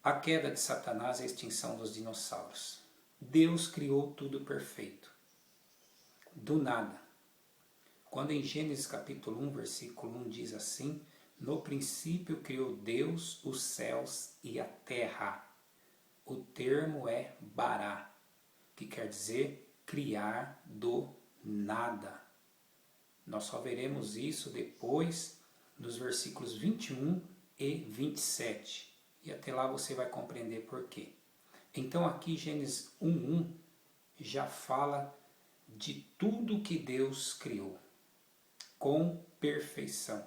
A queda de Satanás e a extinção dos dinossauros. Deus criou tudo perfeito. Do nada. Quando em Gênesis capítulo 1, versículo 1 diz assim: no princípio criou Deus os céus e a terra. O termo é bará, que quer dizer criar do nada. Nós só veremos isso depois nos versículos 21 e 27. E até lá você vai compreender por quê. Então aqui Gênesis 1:1 já fala de tudo que Deus criou, com perfeição.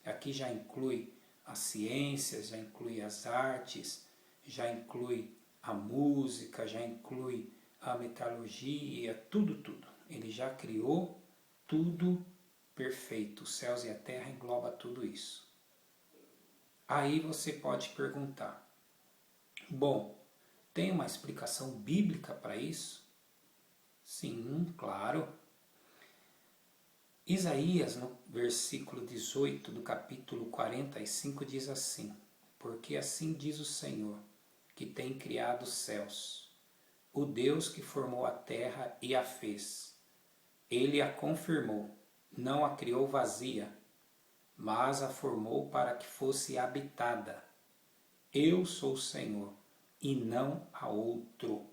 Aqui já inclui as ciências, já inclui as artes, já inclui a música, já inclui a metalurgia, tudo. Ele já criou tudo perfeito. Os céus e a terra engloba tudo isso. Aí você pode perguntar, bom, tem uma explicação bíblica para isso? Sim, claro. Isaías, no versículo 18 do capítulo 45, diz assim: porque assim diz o Senhor, que tem criado os céus, o Deus que formou a terra e a fez. Ele a confirmou, não a criou vazia, mas a formou para que fosse habitada. Eu sou o Senhor, e não há outro.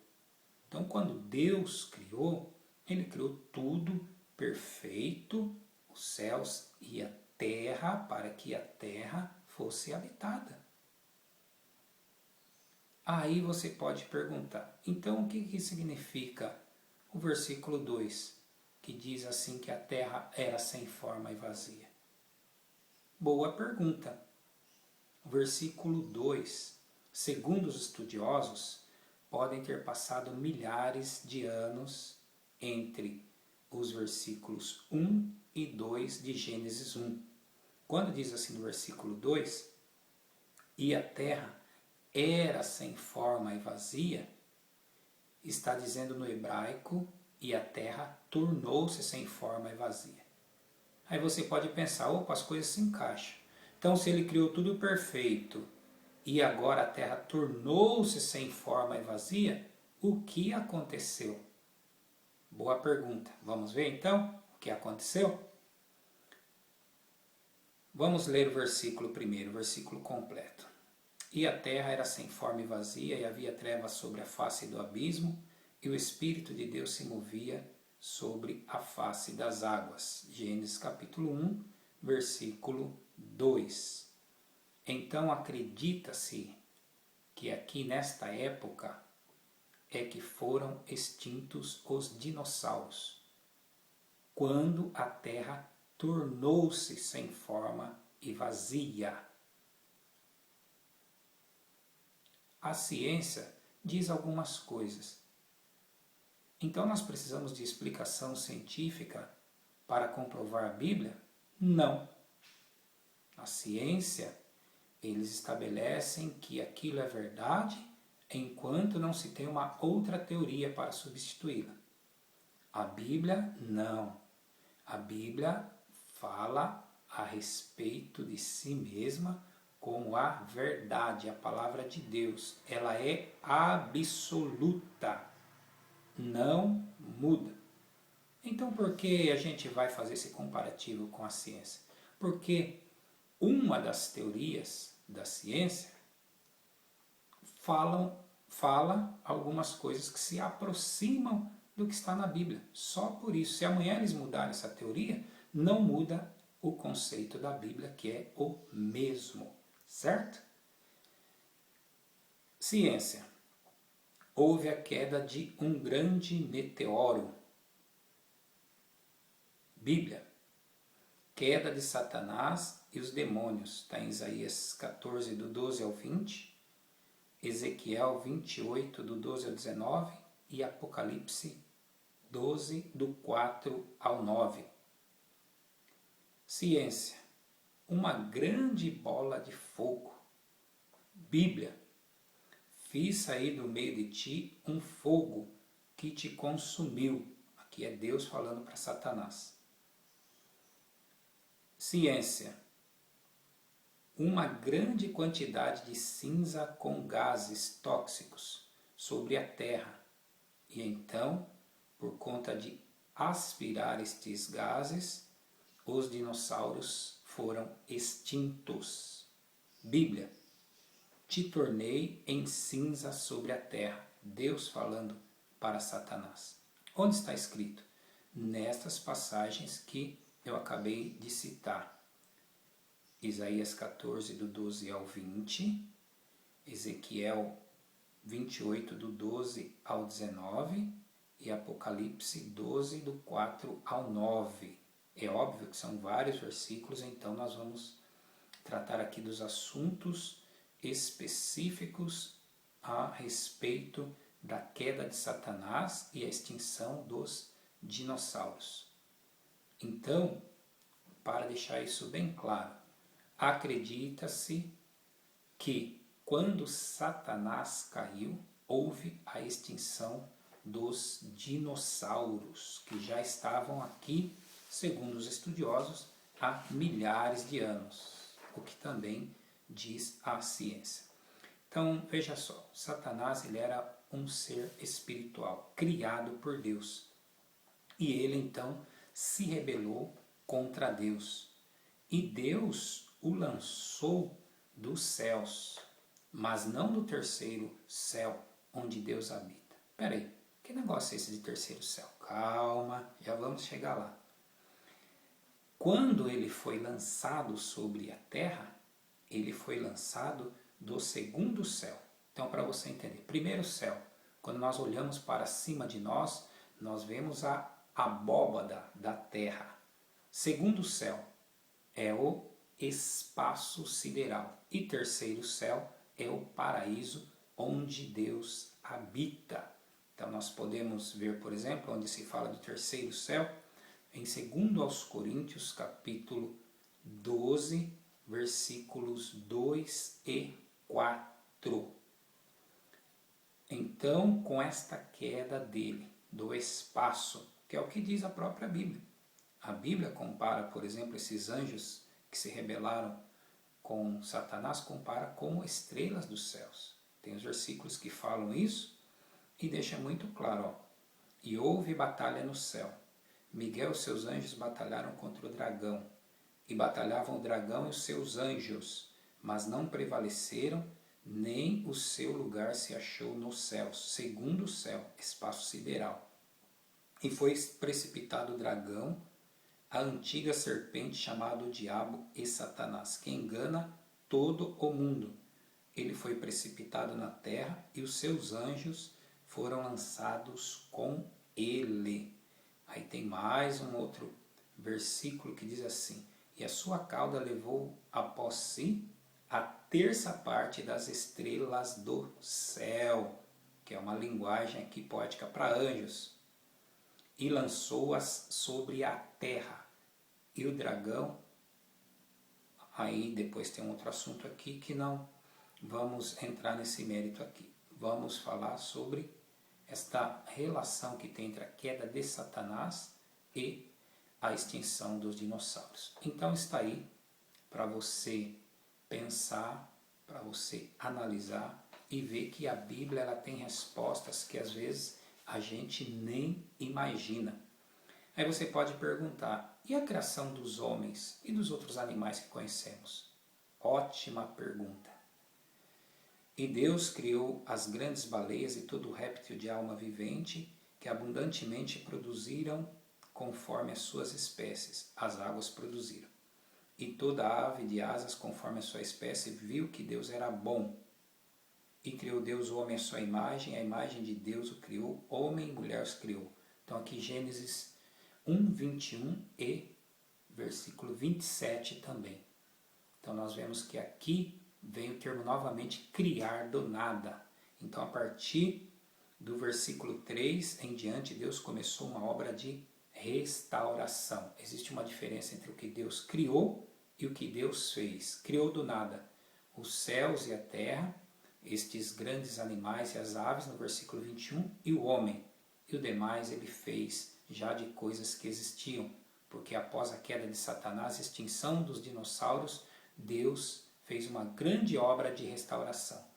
Então, quando Deus criou, Ele criou tudo perfeito, os céus e a terra, para que a terra fosse habitada. Aí você pode perguntar, então o que significa o versículo 2, que diz assim que a terra era sem forma e vazia? Boa pergunta. O versículo 2, segundo os estudiosos, podem ter passado milhares de anos entre os versículos 1 e 2 de Gênesis 1. Quando diz assim no versículo 2, e a terra era sem forma e vazia, está dizendo no hebraico, e a terra tornou-se sem forma e vazia. Aí você pode pensar, opa, as coisas se encaixam. Então se ele criou tudo perfeito, e agora a terra tornou-se sem forma e vazia, o que aconteceu? Boa pergunta. Vamos ver então o que aconteceu? Vamos ler o versículo primeiro, o versículo completo. E a terra era sem forma e vazia, e havia trevas sobre a face do abismo, e o Espírito de Deus se movia sobre a face das águas. Gênesis capítulo 1, versículo 2. Então acredita-se que aqui nesta época é que foram extintos os dinossauros, quando a terra tornou-se sem forma e vazia. A ciência diz algumas coisas. Então nós precisamos de explicação científica para comprovar a Bíblia? Não. A ciência, eles estabelecem que aquilo é verdade enquanto não se tem uma outra teoria para substituí-la. A Bíblia, não. A Bíblia fala a respeito de si mesma como a verdade, a palavra de Deus. Ela é absoluta, não muda. Então por que a gente vai fazer esse comparativo com a ciência? Porque uma das teorias da ciência fala algumas coisas que se aproximam do que está na Bíblia. Só por isso, se amanhã eles mudarem essa teoria, não muda o conceito da Bíblia, que é o mesmo, certo? Ciência. Houve a queda de um grande meteoro. Bíblia. Queda de Satanás e os demônios. Está em Isaías 14, do 12 ao 20. Ezequiel 28, do 12 ao 19. E Apocalipse 12, do 4 ao 9. Ciência. Uma grande bola de fogo. Bíblia. Fiz sair do meio de ti um fogo que te consumiu. Aqui é Deus falando para Satanás. Ciência. uma grande quantidade de cinza com gases tóxicos sobre a terra. E então, por conta de aspirar estes gases, os dinossauros foram extintos. Bíblia: te tornei em cinza sobre a terra. Deus falando para Satanás. Onde está escrito? Nestas passagens que eu acabei de citar. Isaías 14, do 12 ao 20, Ezequiel 28, do 12 ao 19 e Apocalipse 12, do 4 ao 9. É óbvio que são vários versículos, então nós vamos tratar aqui dos assuntos específicos a respeito da queda de Satanás e a extinção dos dinossauros. Então, para deixar isso bem claro, acredita-se que quando Satanás caiu, houve a extinção dos dinossauros, que já estavam aqui, segundo os estudiosos, há milhares de anos, o que também diz a ciência. Então, veja só, Satanás ele era um ser espiritual, criado por Deus. E ele, então, se rebelou contra Deus. E Deus o lançou dos céus, mas não do terceiro céu, onde Deus habita. Peraí, que negócio é esse de terceiro céu? Calma, já vamos chegar lá. Quando ele foi lançado sobre a terra, ele foi lançado do segundo céu. Então, para você entender, primeiro céu, quando nós olhamos para cima de nós, nós vemos a abóbada da terra. Segundo céu é o espaço sideral. E terceiro céu é o paraíso onde Deus habita. Então nós podemos ver, por exemplo, onde se fala do terceiro céu, em 2 Coríntios, capítulo 12, versículos 2 e 4. Então, com esta queda dele, do espaço, que é o que diz a própria Bíblia. A Bíblia compara, por exemplo, esses anjos que se rebelaram com Satanás, compara com estrelas dos céus. Tem os versículos que falam isso e deixa muito claro. Ó. E houve batalha no céu. Miguel e seus anjos batalharam contra o dragão. E batalhavam o dragão e os seus anjos, mas não prevaleceram, nem o seu lugar se achou nos céus, segundo o céu, espaço sideral. E foi precipitado o dragão, a antiga serpente chamada o Diabo e Satanás, que engana todo o mundo. Ele foi precipitado na terra e os seus anjos foram lançados com ele. Aí tem mais um outro versículo que diz assim: e a sua cauda levou após si a terça parte das estrelas do céu, que é uma linguagem aqui poética para anjos, e lançou-as sobre a terra. E o dragão, aí depois tem um outro assunto aqui que não vamos entrar nesse mérito aqui. Vamos falar sobre esta relação que tem entre a queda de Satanás e a extinção dos dinossauros. Então está aí para você pensar, para você analisar e ver que a Bíblia ela tem respostas que às vezes a gente nem imagina. Aí você pode perguntar, e a criação dos homens e dos outros animais que conhecemos? Ótima pergunta. E Deus criou as grandes baleias e todo réptil de alma vivente que abundantemente produziram conforme as suas espécies, as águas produziram. E toda ave de asas conforme a sua espécie viu que Deus era bom. E criou Deus o homem à sua imagem, a imagem de Deus o criou, homem e mulher os criou. Então aqui Gênesis 1, 21 e versículo 27 também. Então nós vemos que aqui vem o termo novamente criar do nada. Então a partir do versículo 3 em diante, Deus começou uma obra de restauração. Existe uma diferença entre o que Deus criou e o que Deus fez. Criou do nada os céus e a terra, estes grandes animais e as aves, no versículo 21, e o homem. E o demais ele fez já de coisas que existiam, porque após a queda de Satanás, a extinção dos dinossauros, Deus fez uma grande obra de restauração.